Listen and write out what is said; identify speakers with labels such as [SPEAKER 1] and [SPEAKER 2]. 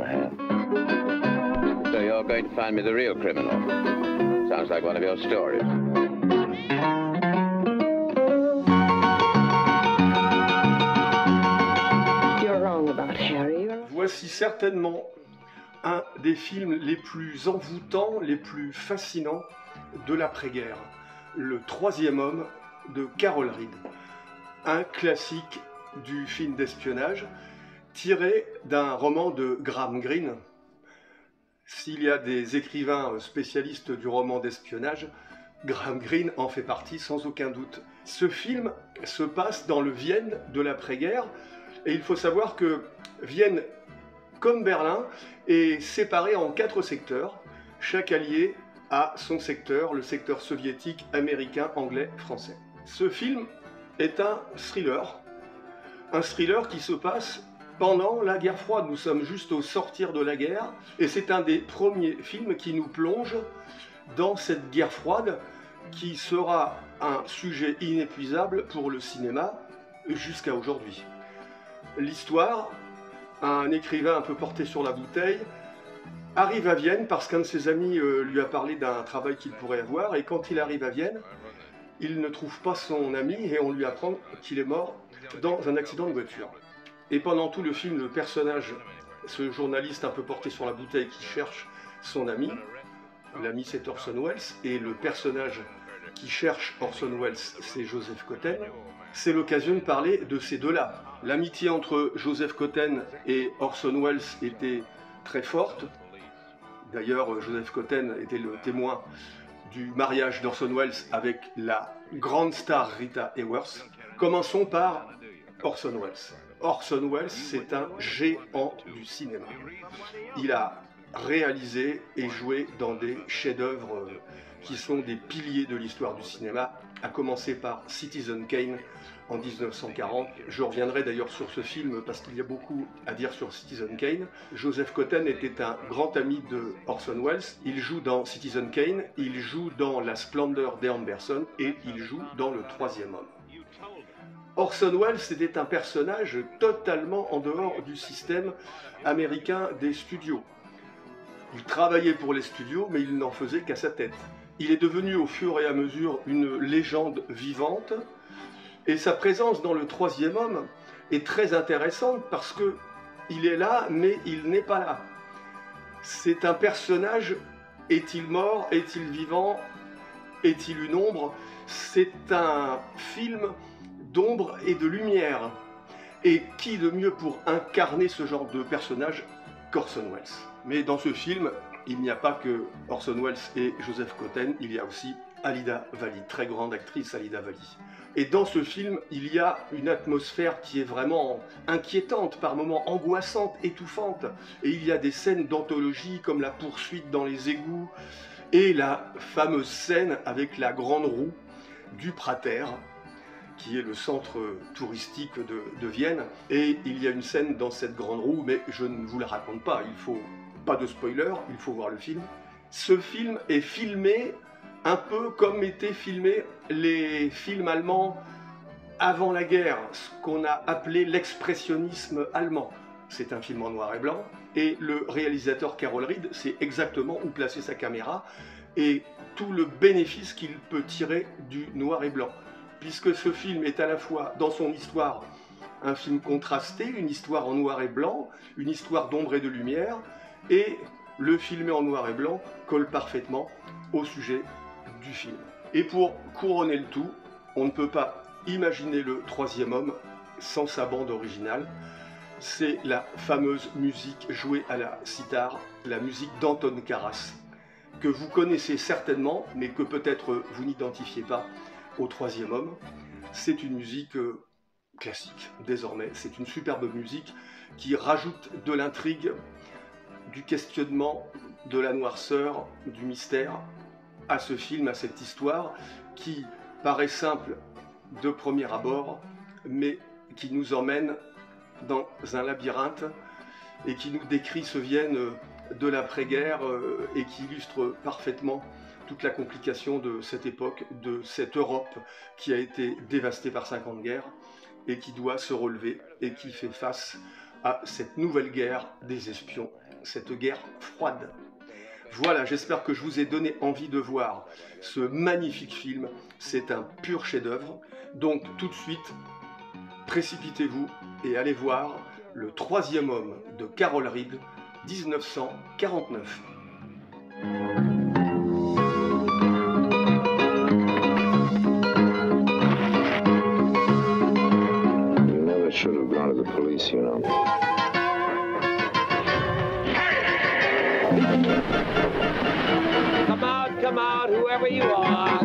[SPEAKER 1] ever had. So you're going to find me the real criminal. Sounds like one of your stories.
[SPEAKER 2] You're wrong about Harry.
[SPEAKER 3] Voici certainement un des films les plus envoûtants, les plus fascinants de l'après-guerre. Le troisième homme de Carol Reed. Un classique du film d'espionnage tiré d'un roman de Graham Greene. S'il y a des écrivains spécialistes du roman d'espionnage, Graham Greene en fait partie sans aucun doute. Ce film se passe dans le Vienne de l'après-guerre et il faut savoir que Vienne, comme Berlin, est séparée en 4 secteurs. Chaque allié a son secteur, le secteur soviétique, américain, anglais, français. Ce film est un thriller qui se passe pendant la guerre froide. Nous sommes juste au sortir de la guerre et c'est un des premiers films qui nous plonge dans cette guerre froide qui sera un sujet inépuisable pour le cinéma jusqu'à aujourd'hui. L'histoire, un écrivain un peu porté sur la bouteille, arrive à Vienne parce qu'un de ses amis lui a parlé d'un travail qu'il pourrait avoir et quand il arrive à Vienne, il ne trouve pas son ami et on lui apprend qu'il est mort dans un accident de voiture. Et pendant tout le film, le personnage, ce journaliste un peu porté sur la bouteille qui cherche son ami, l'ami c'est Orson Welles, et le personnage qui cherche Orson Welles, c'est Joseph Cotten. C'est l'occasion de parler de ces deux-là. L'amitié entre Joseph Cotten et Orson Welles était très forte. D'ailleurs, Joseph Cotten était le témoin du mariage d'Orson Welles avec la grande star Rita Hayworth. Commençons par Orson Welles. Orson Welles, c'est un géant du cinéma. Il a réalisé et joué dans des chefs-d'œuvre qui sont des piliers de l'histoire du cinéma, à commencer par Citizen Kane en 1940. Je reviendrai d'ailleurs sur ce film parce qu'il y a beaucoup à dire sur Citizen Kane. Joseph Cotten était un grand ami de Orson Welles. Il joue dans Citizen Kane, il joue dans La splendeur des Anderson et il joue dans Le troisième homme. Orson Welles était un personnage totalement en dehors du système américain des studios. Il travaillait pour les studios, mais il n'en faisait qu'à sa tête. Il est devenu au fur et à mesure une légende vivante, et sa présence dans Le troisième homme est très intéressante parce que il est là, mais il n'est pas là. C'est un personnage, est-il mort, est-il vivant, est-il une ombre? C'est un film d'ombre et de lumière. Et qui de mieux pour incarner ce genre de personnage qu'Orson Welles? Mais dans ce film, il n'y a pas que Orson Welles et Joseph Cotten, il y a aussi Alida Valli, très grande actrice Alida Valli. Et dans ce film, il y a une atmosphère qui est vraiment inquiétante, par moments angoissante, étouffante. Et il y a des scènes d'anthologie comme la poursuite dans les égouts et la fameuse scène avec la grande roue du Prater, qui est le centre touristique de Vienne. Et il y a une scène dans cette grande roue, mais je ne vous la raconte pas, il faut pas de spoiler, il faut voir le film. Ce film est filmé un peu comme étaient filmés les films allemands avant la guerre, ce qu'on a appelé l'expressionnisme allemand. C'est un film en noir et blanc, et le réalisateur Carol Reed sait exactement où placer sa caméra et tout le bénéfice qu'il peut tirer du noir et blanc. Puisque ce film est à la fois, dans son histoire, un film contrasté, une histoire en noir et blanc, une histoire d'ombre et de lumière, et le filmé en noir et blanc colle parfaitement au sujet du film. Et pour couronner le tout, on ne peut pas imaginer Le troisième homme sans sa bande originale. C'est la fameuse musique jouée à la sitar, la musique d'Anton Karas, que vous connaissez certainement, mais que peut-être vous n'identifiez pas au troisième homme. C'est une musique classique, désormais. C'est une superbe musique qui rajoute de l'intrigue, du questionnement, de la noirceur, du mystère à ce film, à cette histoire qui paraît simple de premier abord, mais qui nous emmène dans un labyrinthe et qui nous décrit ce Vienne de l'après-guerre et qui illustre parfaitement toute la complication de cette époque, de cette Europe qui a été dévastée par 5 ans de guerre et qui doit se relever et qui fait face à cette nouvelle guerre des espions cette guerre froide. Voilà, j'espère que je vous ai donné envie de voir ce magnifique film. C'est un pur chef-d'œuvre. Donc tout de suite, précipitez-vous et allez voir Le Troisième Homme de Carol Reed, 1949.
[SPEAKER 4] You never should have gone to the police, you know.
[SPEAKER 5] Come out, whoever you are.